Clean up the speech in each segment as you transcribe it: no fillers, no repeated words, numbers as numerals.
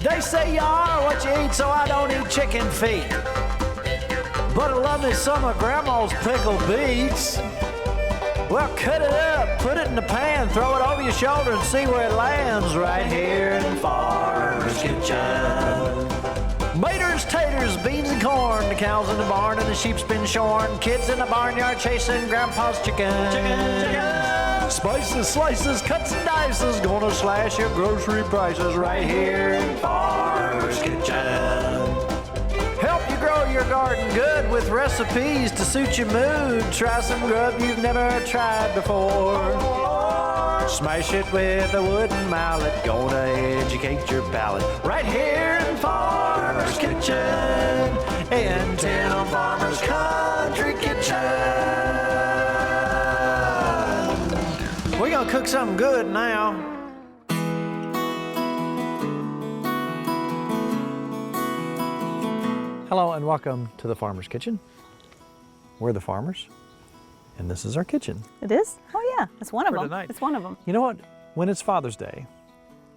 They say you are what you eat, so I don't eat chicken feet. But I love me some of Grandma's pickled beets. Well, cut it up, put it in the pan, throw it over your shoulder and see where it lands right here in Farmer's Kitchen. Maters, taters, beans and corn, the cows in the barn and the sheep's been shorn, kids in the barnyard chasing Grandpa's chicken. Spices, slices, cuts and dices, gonna slash your grocery prices right here in Farmer's Kitchen. Help you grow your garden good with recipes to suit your mood. Try some grub you've never tried before. Smash it with a wooden mallet, gonna educate your palate. Right here in Farmer's Kitchen, in Tim Farmer's Country Kitchen. We're gonna cook something good now. Hello and welcome to the Farmer's Kitchen. We're the farmers, and this is our kitchen. It is? Oh yeah, it's one of them. Tonight. It's one of them. You know what? When it's Father's Day,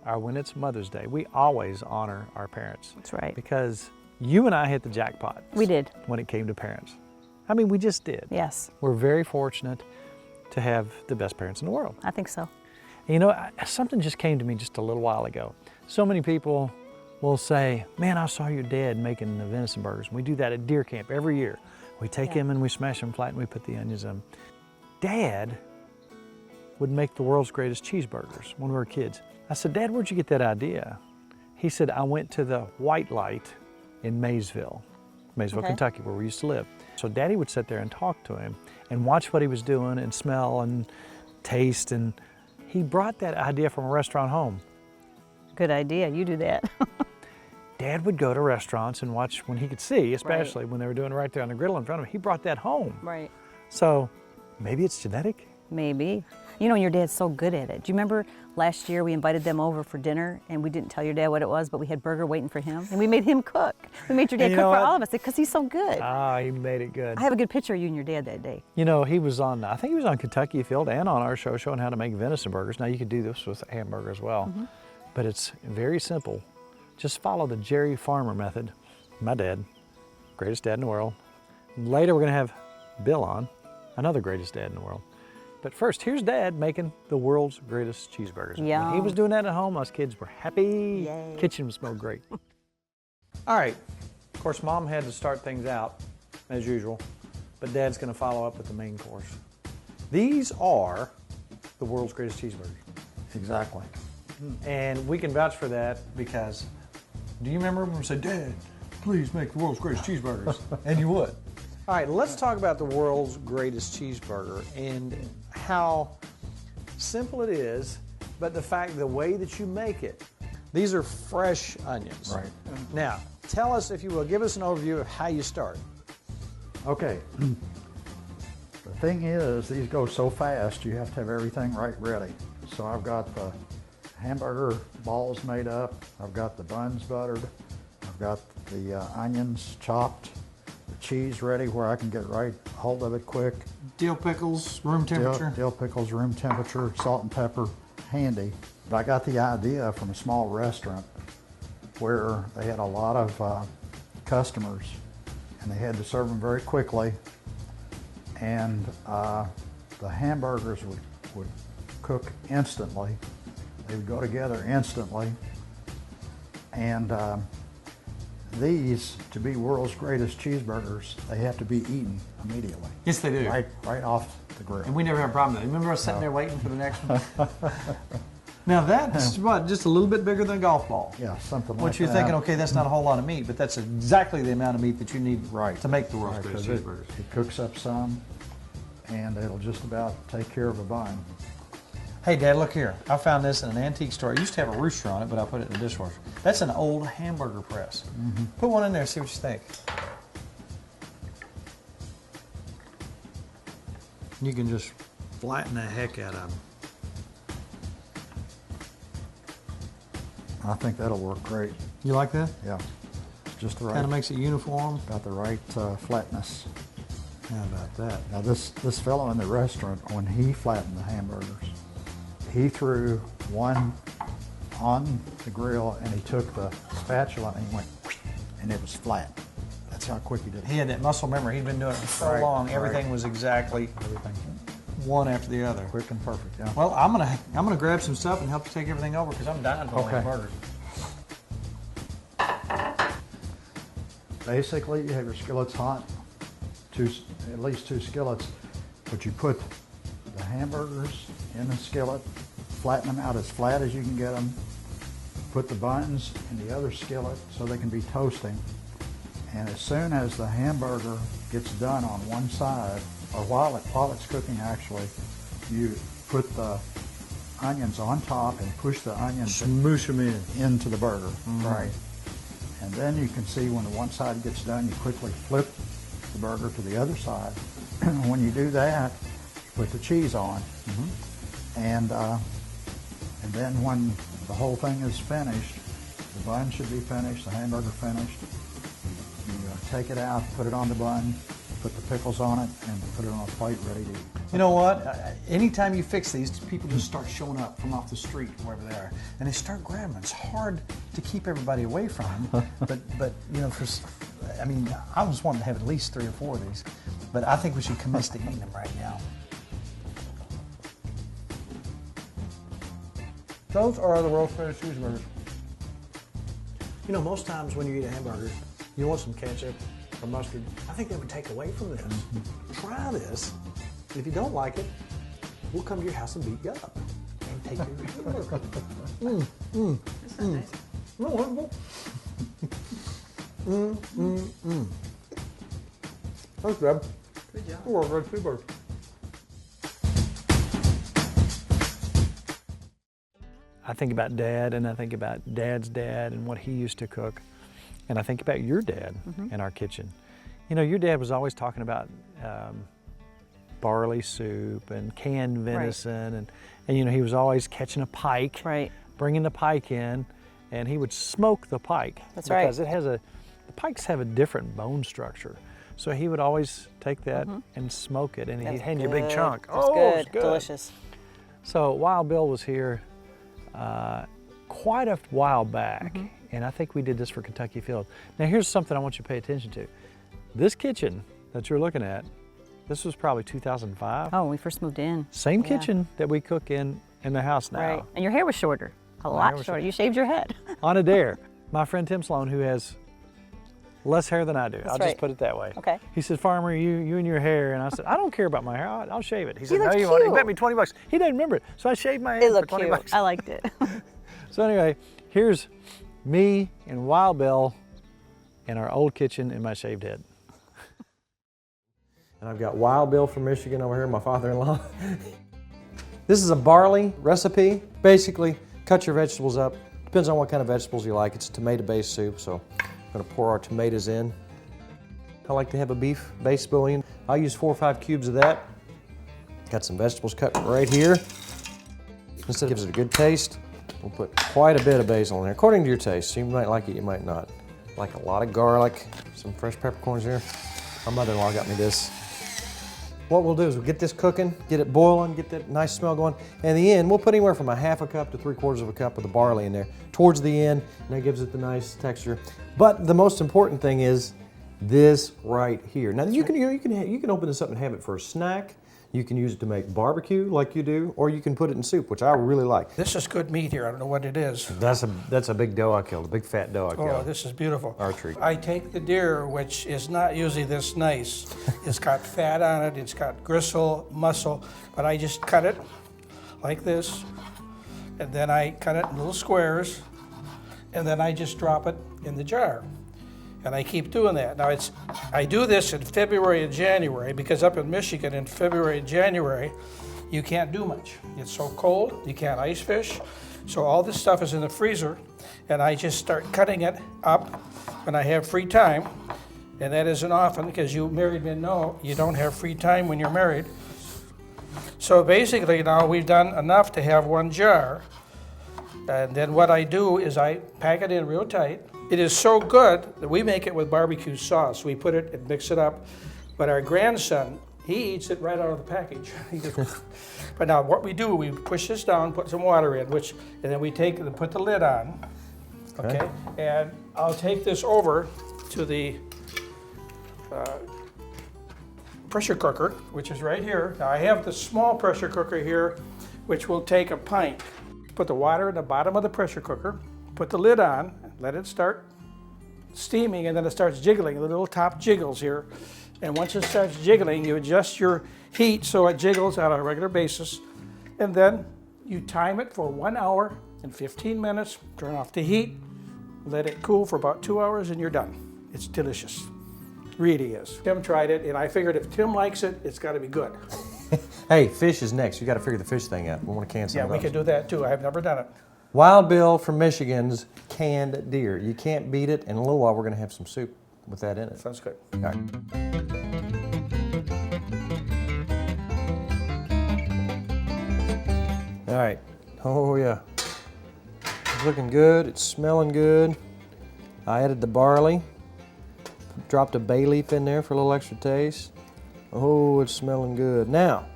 or when it's Mother's Day, we always honor our parents. That's right. Because you and I hit the jackpot. We did. When it came to parents. I mean, we just did. Yes. We're very fortunate to have the best parents in the world. I think so. And you know, something just came to me just a little while ago. So many people will say, man, I saw your dad making the venison burgers. We do that at deer camp every year. We take them and we smash them flat and we put the onions in them. Dad would make the world's greatest cheeseburgers when we were kids. I said, Dad, where'd you get that idea? He said, I went to the White Light in Maysville, Kentucky, where we used to live. So Daddy would sit there and talk to him and watch what he was doing and smell and taste. And he brought that idea from a restaurant home. Good idea, you do that. Dad would go to restaurants and watch when he could see, especially when they were doing it right there on the griddle in front of him. He brought that home. Right. So maybe it's genetic. Maybe. You know, your dad's so good at it. Do you remember last year we invited them over for dinner and we didn't tell your dad what it was, but we had burger waiting for him and we made him cook. We made your dad cook for all of us because he's so good. Ah, he made it good. I have a good picture of you and your dad that day. You know, he was on, I think he was on Kentucky Field and on our show showing how to make venison burgers. Now you could do this with a hamburger as well, but it's very simple. Just follow the Jerry Farmer method. My dad, greatest dad in the world. Later we're gonna have Bill on, another greatest dad in the world. But first, here's Dad making the world's greatest cheeseburgers. Yum. When he was doing that at home, us kids were happy. Yay. Kitchen smelled great. All right, of course, Mom had to start things out, as usual, but Dad's gonna follow up with the main course. These are the world's greatest cheeseburgers. Exactly. And we can vouch for that because, do you remember when we said, Dad, please make the world's greatest cheeseburgers? And you would. All right, let's talk about the world's greatest cheeseburger and how simple it is, but the way that you make it. These are fresh onions. Right. Now, tell us, if you will, give us an overview of how you start. Okay. The thing is, these go so fast, you have to have everything right ready. So I've got the hamburger balls made up. I've got the buns buttered. I've got the onions chopped. The cheese ready where I can get right hold of it quick. Dill pickles, room temperature. Dill pickles, room temperature, salt and pepper, handy. But I got the idea from a small restaurant where they had a lot of customers and they had to serve them very quickly. And the hamburgers would cook instantly. They would go together instantly. And these, to be world's greatest cheeseburgers, they have to be eaten immediately. Yes, they do. Right off the grill. And we never have a problem with that. Remember us sitting there waiting for the next one? Now that's what, just a little bit bigger than a golf ball. Yeah, something like that. What you're thinking, okay, that's not a whole lot of meat, but that's exactly the amount of meat that you need to make the world's greatest cheeseburgers. It cooks up some, and it'll just about take care of a bun. Hey, Dad, look here. I found this in an antique store. It used to have a rooster on it, but I put it in the dishwasher. That's an old hamburger press. Put one in there, see what you think. You can just flatten the heck out of them. I think that'll work great. You like that? Yeah, just the right. Kind of makes it uniform. Got the right flatness. How about that? Now this fellow in the restaurant, when he flattened the hamburgers, he threw one on the grill, and he took the spatula and he went, and it was flat. That's how quick he did it. He had that muscle memory. He'd been doing it for so Right, long. right. Everything was exactly Everything one after the other. quick and perfect, yeah. Well, I'm gonna grab some stuff and help you take everything over because I'm dying for Okay. burgers. Basically, you have your skillets hot, at least 2 skillets, but you put the hamburgers in the skillet, flatten them out as flat as you can get them, put the buns in the other skillet so they can be toasting, and as soon as the hamburger gets done on one side, or while it's cooking actually, you put the onions on top and push the onions Smoosh them in. into the burger, right? And then you can see when the one side gets done, you quickly flip the burger to the other side. When you do that, you put the cheese on. And then when the whole thing is finished, the bun should be finished, the hamburger finished. You take it out, put it on the bun, put the pickles on it, and put it on a plate ready to eat. You know what? Anytime you fix these, people just start showing up from off the street, wherever they are, and they start grabbing them. It's hard to keep everybody away from them, but you know, I mean, I was wanting to have at least 3 or 4 of these, but I think we should commit to eating them right now. Those are the world's favorite cheeseburgers. You know, most times when you eat a hamburger, you want some ketchup or mustard. I think that would take away from this. Try this. If you don't like it, we'll come to your house and beat you up and take your hamburger. Nice. No, wonderful. Thanks, Deb. Good job. We're great cheeseburgers. I think about Dad, and I think about Dad's dad and what he used to cook. And I think about your dad in our kitchen. You know, your dad was always talking about barley soup and canned venison, and you know, he was always catching a pike, bringing the pike in, and he would smoke the pike. That's right. Because the pikes have a different bone structure. So he would always take that and smoke it, and he'd hand you a big chunk. That's It's good. Delicious. So Wild Bill was here quite a while back, and I think we did this for Kentucky Field. Now here's something I want you to pay attention to. This kitchen that you're looking at, this was probably 2005. Oh, when we first moved in. Same kitchen that we cook in the house now. Right. And your hair was shorter. A My hair lot was shorter. short. You shaved your head. On a dare. My friend Tim Sloan, who has less hair than I do. I'll just right. put it that way. Okay. He said, Farmer, you and your hair. And I said, I don't care about my hair. I'll shave it. He said, You no, look you won't. He cute. bet me 20 bucks. He didn't remember it. So I shaved my It head for looked 20 cute. bucks. I liked it. So anyway, here's me and Wild Bill in our old kitchen in my shaved head. And I've got Wild Bill from Michigan over here, my father-in-law. This is a barley recipe. Basically, cut your vegetables up. Depends on what kind of vegetables you like. It's a tomato-based soup, so I'm gonna pour our tomatoes in. I like to have a beef-based bouillon. I'll use 4 or 5 cubes of that. Got some vegetables cut right here. This gives it a good taste. We'll put quite a bit of basil in there, according to your taste. You might like it, you might not. Like a lot of garlic, some fresh peppercorns here. My mother-in-law got me this. What we'll do is we'll get this cooking, get it boiling, get that nice smell going. And in the end, we'll put anywhere from a 1/2 cup to 3/4 cup of the barley in there towards the end, and that gives it the nice texture. But the most important thing is this right here. Now you can open this up and have it for a snack. You can use it to make barbecue like you do, or you can put it in soup, which I really like. This is good meat here. I don't know what it is. That's a big doe I killed, a big fat doe I killed. Oh, this is beautiful. Archery. I take the deer, which is not usually this nice. It's got fat on it. It's got gristle, muscle, but I just cut it like this, and then I cut it in little squares, and then I just drop it in the jar. And I keep doing that. Now I do this in February and January because up in Michigan in February and January, you can't do much. It's so cold, you can't ice fish. So all this stuff is in the freezer, and I just start cutting it up when I have free time. And that isn't often, because you married men know you don't have free time when you're married. So basically now we've done enough to have 1 jar. And then what I do is I pack it in real tight. It is so good that we make it with barbecue sauce. We put it and mix it up. But our grandson He eats it right out of the package. He just, but now what we do, we push this down, put some water in, and then we take and put the lid on. Okay. And I'll take this over to the pressure cooker, which is right here. Now I have the small pressure cooker here, which will take a pint. Put the water in the bottom of the pressure cooker, put the lid on, let it start steaming, and then it starts jiggling. The little top jiggles here. And once it starts jiggling, you adjust your heat so it jiggles on a regular basis. And then you time it for 1 hour and 15 minutes, turn off the heat, let it cool for about 2 hours, and you're done. It's delicious. Really is. Tim tried it, and I figured if Tim likes it, it's got to be good. Hey, fish is next. You got to figure the fish thing out. We want to can some Yeah, of we those. could do that too. I've never done it. Wild Bill from Michigan's canned deer. You can't beat it. In a little while, we're going to have some soup with that in it. Sounds good. All right. All right. Oh, yeah. It's looking good. It's smelling good. I added the barley. Dropped a bay leaf in there for a little extra taste. Oh, it's smelling good. Now,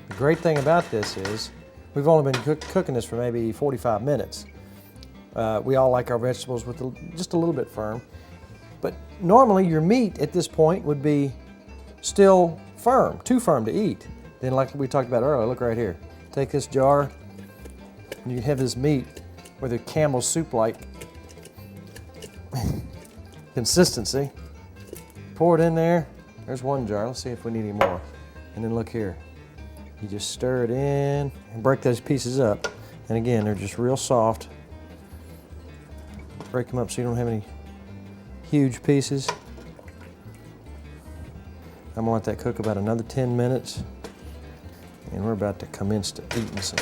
the great thing about this is we've only been cooking this for maybe 45 minutes. We all like our vegetables with just a little bit firm. But normally your meat at this point would be still firm, too firm to eat. Then like we talked about earlier, look right here. Take this jar and you have this meat with a Campbell soup-like consistency. Pour it in there. There's one jar. Let's see if we need any more. And then look here. You just stir it in and break those pieces up. And again, they're just real soft. Break them up so you don't have any huge pieces. I'm gonna let that cook about another 10 minutes. And we're about to commence to eating some.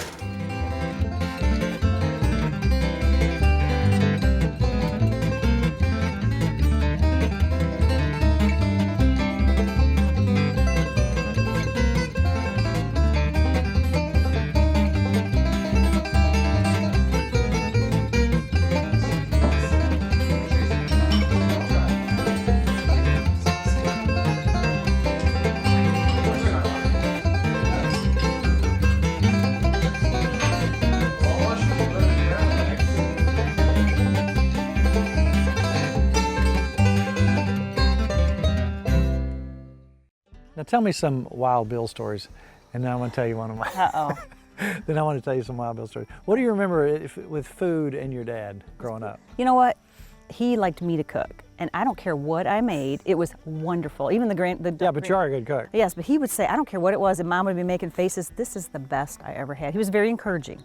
Now tell me some Wild Bill stories, and then I want to tell you one of mine. Uh-oh. Then I want to tell you some Wild Bill stories. What do you remember with food and your dad growing up? You know what? He liked me to cook, and I don't care what I made. It was wonderful. Even Yeah, but you are a good cook. Yes, but he would say, I don't care what it was, and Mom would be making faces. This is the best I ever had. He was very encouraging,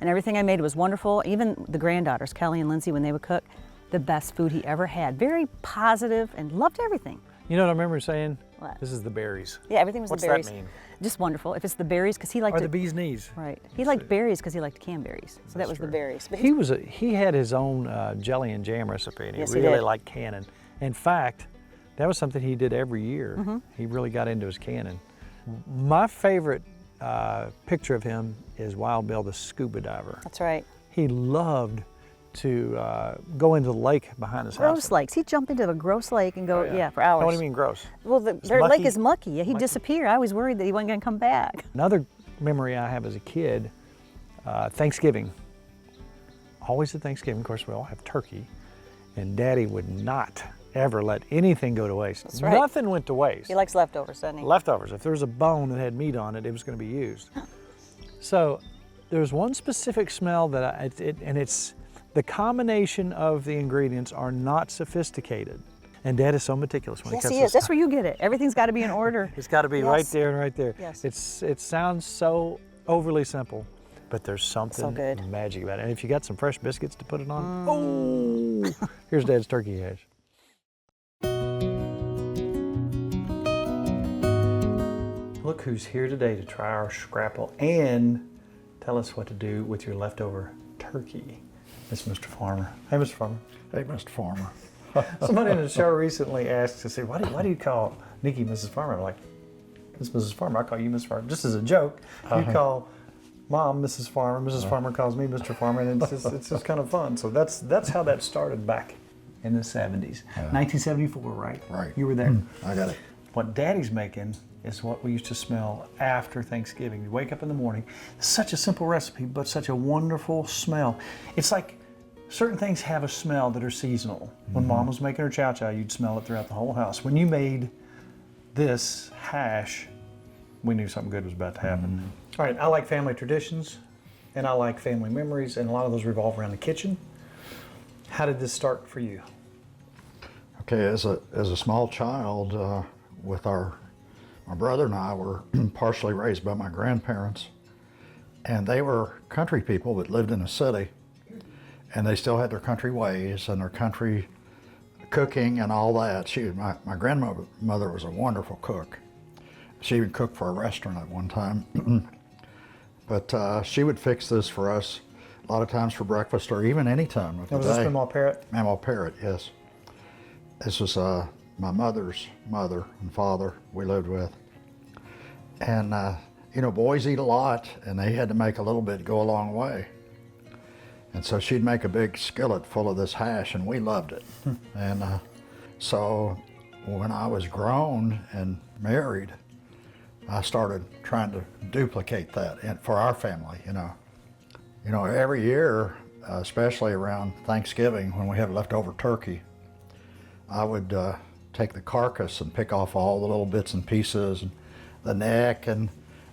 and everything I made was wonderful. Even the granddaughters, Kelly and Lindsay, when they would cook, the best food he ever had. Very positive and loved everything. You know what I remember saying? What? This is the berries. Yeah, everything was What's the berries. that mean? Just wonderful. If it's the berries, because he liked Or it. the bee's knees. Right. He liked berries because he liked canned berries. So that was true. the berries. But He had his own jelly and jam recipe, and Yes, he he really did. liked canning. In fact, that was something he did every year. Mm-hmm. He really got into his canning. My favorite picture of him is Wild Bill the scuba diver. That's right. He loved to go into the lake behind his house. Gross lakes. He'd jump into a gross lake and go, Oh, for hours. What do you mean gross? Well, their mucky? lake is mucky. Yeah, he'd Mucky. disappear. I was worried that he wasn't going to come back. Another memory I have as a kid, Thanksgiving. Always at Thanksgiving, of course, we all have turkey, and Daddy would not ever let anything go to waste. That's right. Nothing went to waste. He likes leftovers, doesn't he? Leftovers. If there was a bone that had meat on it, it was going to be used. So there's one specific smell that it's the combination of the ingredients are not sophisticated. And Dad is so meticulous when Yes, he cuts he this is. That's stuff. where you get it. Everything's got to be in order. It's got to be right Yes. there and right there. Yes. It sounds so overly simple, but there's something good. magic about it. And if you got some fresh biscuits to put it on, oh, here's Dad's turkey hash. Look who's here today to try our scrapple and tell us what to do with your leftover turkey. It's Mr. Farmer. Hey, Mr. Farmer. Hey, Mr. Farmer. Somebody in the show recently asked to say, why do you call Nicki Mrs. Farmer? I'm like, this is Mrs. Farmer, I call you Mrs. Farmer. Just as a joke, you call Mom Mrs. Farmer, Mrs. Farmer calls me Mr. Farmer, and it's just kind of fun. So that's how that started back in the 70s. 1974, right? Right. You were there. I got it. What Daddy's making is what we used to smell after Thanksgiving. You wake up in the morning, such a simple recipe, but such a wonderful smell. It's like certain things have a smell that are seasonal. When Mom was making her chow chow, you'd smell it throughout the whole house. When you made this hash, we knew something good was about to happen. All right, I like family traditions, and I like family memories, and a lot of those revolve around the kitchen. How did this start for you? Okay, as a small child, with my brother and I were partially raised by my grandparents, and they were country people that lived in a city, and they still had their country ways and their country cooking and all that. My grandmother was a wonderful cook. She even cooked for a restaurant at one time. But she would fix this for us a lot of times for breakfast or even any time of the Was day. this Mamaw Parrot? Mamaw Parrot, yes. This was my mother's mother and father we lived with. And, you know, boys eat a lot, and they had to make a little bit go a long way. And so she'd make a big skillet full of this hash, and we loved it. And so when I was grown and married, I started trying to duplicate that for our family, you know. You know, every year, especially around Thanksgiving when we had leftover turkey, I would take the carcass and pick off all the little bits and pieces, and the neck and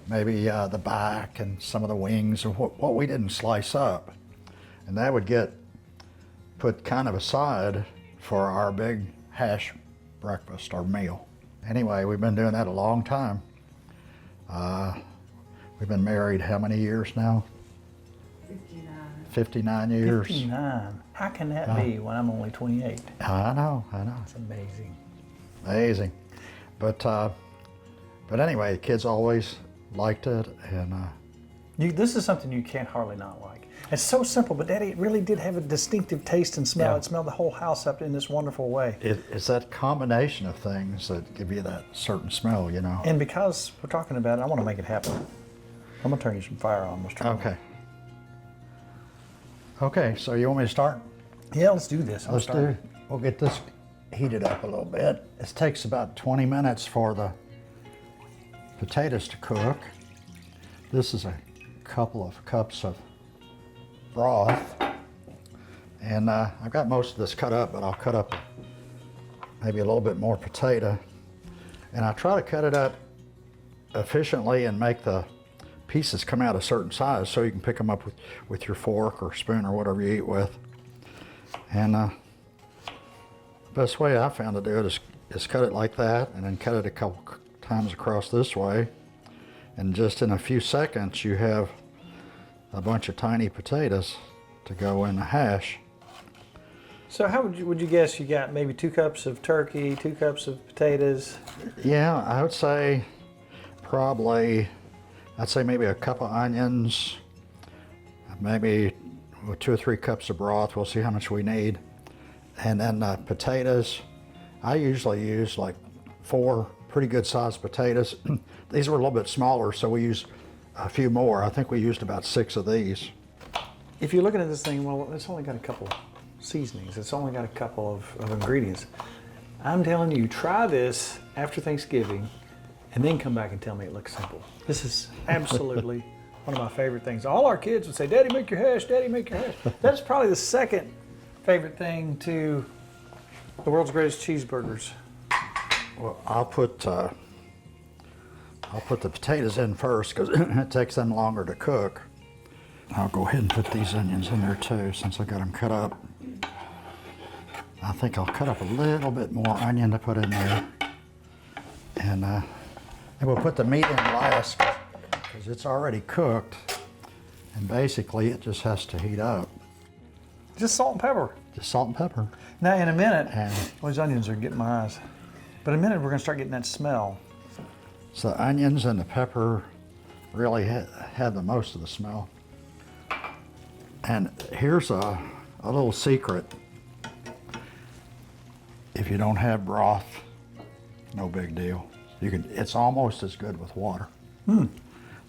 maybe the back and some of the wings and what we didn't slice up. And that would get put kind of aside for our big hash breakfast or meal. Anyway, we've been doing that a long time. We've been married how many years now? 59 years. 59. How can that be when I'm only 28? I know. It's amazing. Amazing. But anyway, the kids always liked it, and This is something you can't hardly not like. It's so simple, but Daddy, it really did have a distinctive taste and smell. Yeah. It smelled the whole house up in this wonderful way. it's that combination of things that give you that certain smell, you know. And because we're talking about it, I want to make it happen. I'm going to turn you some fire on, Mr. Okay. Okay, so you want me to start? Yeah, let's do this. We'll get this heated up a little bit. It takes about 20 minutes for the potatoes to cook. This is a couple of cups of broth. And I've got most of this cut up, but I'll cut up maybe a little bit more potato. And I try to cut it up efficiently and make the pieces come out a certain size so you can pick them up with your fork or spoon or whatever you eat with. And the best way I found to do it is cut it like that and then cut it a couple times across this way. And just in a few seconds you have a bunch of tiny potatoes to go in the hash. So how would you guess you got maybe 2 cups of turkey, 2 cups of potatoes? Yeah, I would say probably, I'd say maybe a cup of onions, maybe 2 or 3 cups of broth. We'll see how much we need. And then potatoes, I usually use like 4 pretty good sized potatoes. These were a little bit smaller, so we used a few more. I think we used about 6 of these. If you're looking at this thing, well, it's only got a couple of seasonings. It's only got a couple of ingredients. I'm telling you, try this after Thanksgiving and then come back and tell me it looks simple. This is absolutely one of my favorite things. All our kids would say, Daddy, make your hash, Daddy, make your hash. That's probably the second favorite thing to the world's greatest cheeseburgers. Well, I'll put the potatoes in first because it takes them longer to cook. I'll go ahead and put these onions in there too since I got them cut up. I think I'll cut up a little bit more onion to put in there. And we'll put the meat in last because it's already cooked. And basically it just has to heat up. Just salt and pepper. Just salt and pepper. Now in a minute, And those onions are getting my eyes. But in a minute we're gonna start getting that smell. so the onions and the pepper really had the most of the smell. And here's a little secret. If you don't have broth, no big deal. It's almost as good with water.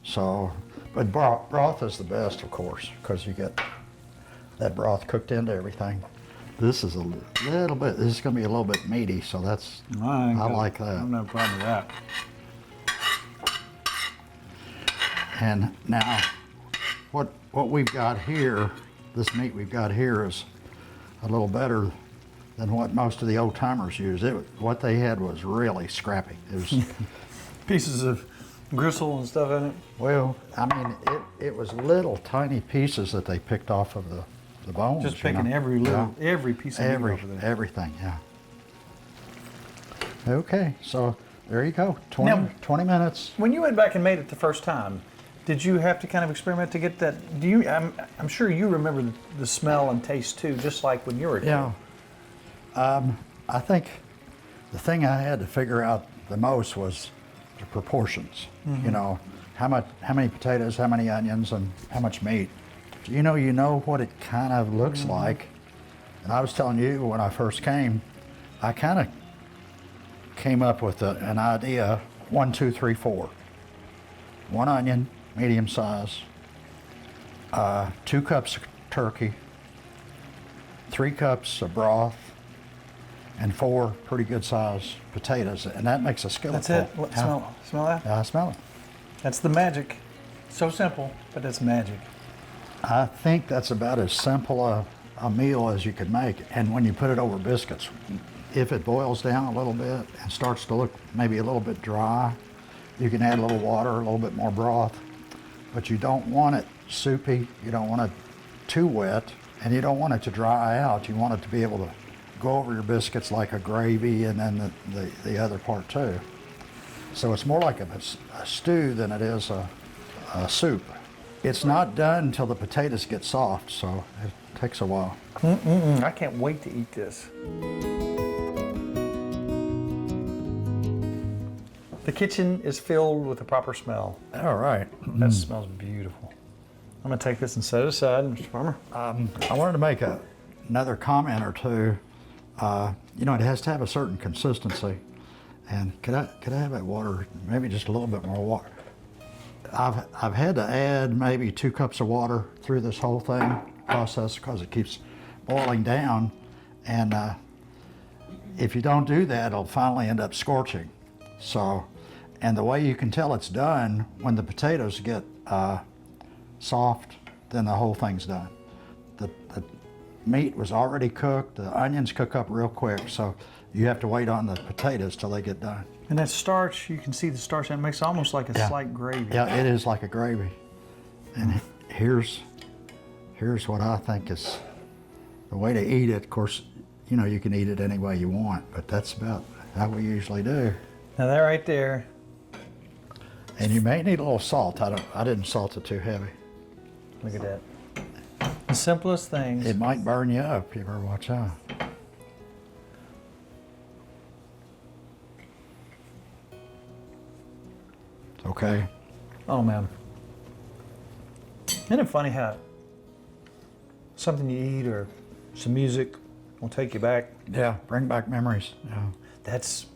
So, but broth is the best, of course, because you get that broth cooked into everything. This is a little bit, this is gonna be a little bit meaty, so I like that. I have no problem with that. And now, what we've got here, this meat we've got here is a little better than what most of the old timers use. What they had was really scrappy. It was Pieces of gristle and stuff in it. well, I mean, it was little tiny pieces that they picked off of the bones. Just picking every piece of meat off of there. everything, yeah. Okay, so there you go. 20 minutes. When you went back and made it the first time, did you have to kind of experiment to get that? I'm sure you remember the smell and taste too, just like when you were a kid. Yeah. I think the thing I had to figure out the most was the proportions. You know, how many potatoes, how many onions, and how much meat. You know what it kind of looks like. And I was telling you when I first came, I kind of came up with an idea: 1, 2, 3, 4. 1 onion, medium size. 2 cups of turkey. 3 cups of broth. And 4 pretty good sized potatoes, and that makes a skillet. That's it. What, smell that? Yeah, I smell it. That's the magic. So simple, but it's magic. I think that's about as simple a meal as you could make. And when you put it over biscuits, if it boils down a little bit and starts to look maybe a little bit dry, you can add a little water, a little bit more broth. But you don't want it soupy, you don't want it too wet, and you don't want it to dry out. You want it to be able to go over your biscuits like a gravy, and then the other part too. So it's more like a stew than it is a soup. It's not done until the potatoes get soft, so it takes a while. I can't wait to eat this. The kitchen is filled with the proper smell. All right. That smells beautiful. I'm gonna take this and set it aside, Mr. Farmer. I wanted to make another comment or two. You know, it has to have a certain consistency. And could I have that water, maybe just a little bit more water? I've had to add maybe 2 cups of water through this whole process because it keeps boiling down. And if you don't do that, it'll finally end up scorching. So, and the way you can tell it's done, when the potatoes get soft, then the whole thing's done. The meat was already cooked, the onions cook up real quick, so you have to wait on the potatoes till they get done. And that starch, you can see the starch, that makes almost like a slight gravy. Yeah, it is like a gravy. And here's what I think is the way to eat it. Of course, you know, you can eat it any way you want, but that's about how we usually do. Now that right there. And you may need a little salt. I didn't salt it too heavy. Look at that. The simplest things. It might burn you up. You better watch out. Okay. Oh man. Isn't it funny how something you eat or some music will take you back? Yeah, bring back memories. Yeah. That's.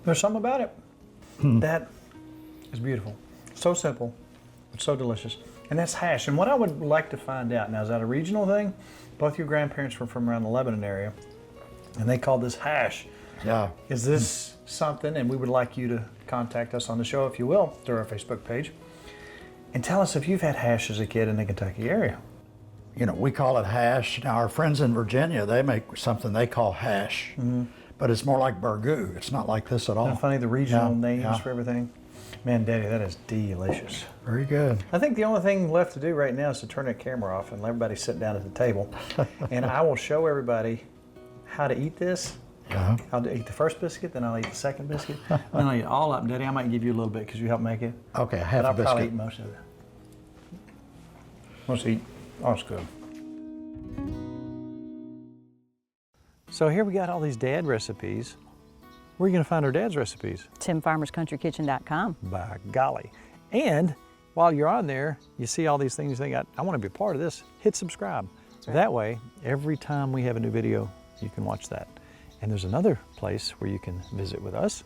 There's something about it. That is beautiful. So simple, but so delicious. And that's hash. And what I would like to find out now, is that a regional thing? Both your grandparents were from around the Lebanon area, and they called this hash. Yeah. Is this something, and we would like you to contact us on the show, if you will, through our Facebook page, and tell us if you've had hash as a kid in the Kentucky area. You know, we call it hash. Now, our friends in Virginia, they make something they call hash, but it's more like burgoo. It's not like this at all. Isn't it funny, the regional names for everything? Man, Daddy, that is delicious. Very good. I think the only thing left to do right now is to turn that camera off and let everybody sit down at the table. And I will show everybody how to eat this. I'll eat the first biscuit, then I'll eat the second biscuit. Then I'll eat all up. Daddy, I might give you a little bit because you helped make it. Okay, half but a I'll probably biscuit. eat most of it. Let's eat. Oh, it's good. So here we got all these dad recipes. Where are you going to find our dad's recipes? TimFarmersCountryKitchen.com. By golly. And while you're on there, you see all these things, you think, I want to be a part of this, hit subscribe. Right. That way, every time we have a new video, you can watch that. And there's another place where you can visit with us,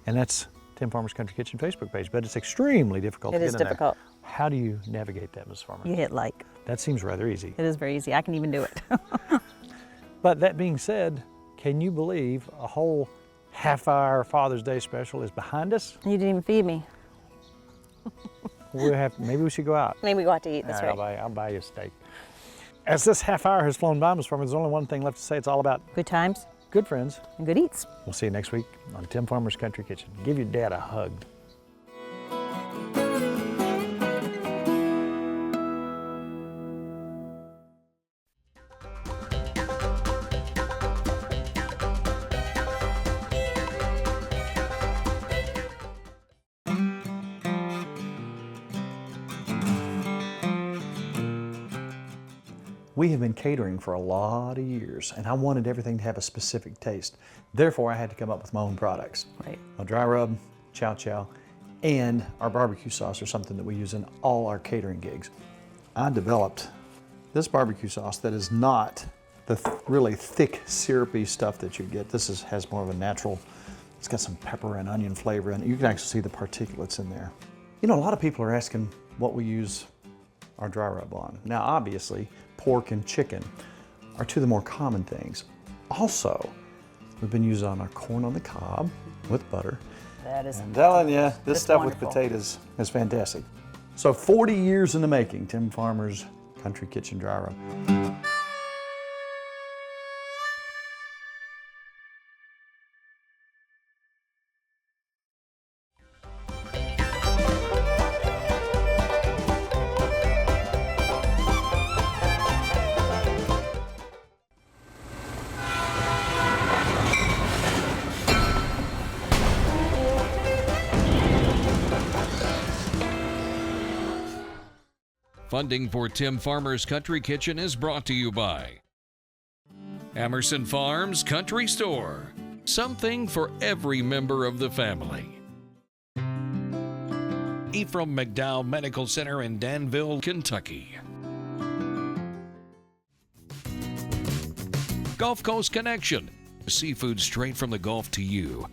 and that's Tim Farmer's Country Kitchen Facebook page, but it's extremely difficult to get in there. It is difficult. How do you navigate that, Ms. Farmer? You hit like. That seems rather easy. It is very easy. I can even do it. But that being said, can you believe a whole half-hour Father's Day special is behind us. You didn't even feed me. Maybe we should go out. Maybe we go out to eat, that's All right. I'll buy you a steak. As this half hour has flown by, Ms. Farmer, there's only one thing left to say. It's all about Good times good friends. and good eats. We'll see you next week on Tim Farmer's Country Kitchen. Give your dad a hug. We have been catering for a lot of years, and I wanted everything to have a specific taste. Therefore, I had to come up with my own products. Right. A dry rub, chow chow, and our barbecue sauce are something that we use in all our catering gigs. I developed this barbecue sauce that is not the really thick, syrupy stuff that you get. This has more of a natural, it's got some pepper and onion flavor in it. You can actually see the particulates in there. You know, a lot of people are asking what we use our dry rub on. Now, obviously, pork and chicken are two of the more common things. Also, we've been using on our corn on the cob with butter. That is I'm telling you, this just stuff wonderful. with potatoes is fantastic. So 40 years in the making, Tim Farmer's Country Kitchen Dry Rub. Funding for Tim Farmer's Country Kitchen is brought to you by Emerson Farms Country Store. Something for every member of the family. Ephraim McDowell Medical Center in Danville, Kentucky. Gulf Coast Connection. Seafood straight from the Gulf to you.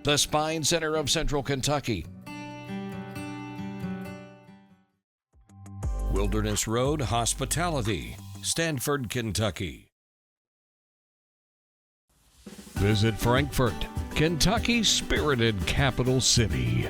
The Spine Center of Central Kentucky. Wilderness Road Hospitality, Stanford, Kentucky. Visit Frankfort, Kentucky's spirited capital city.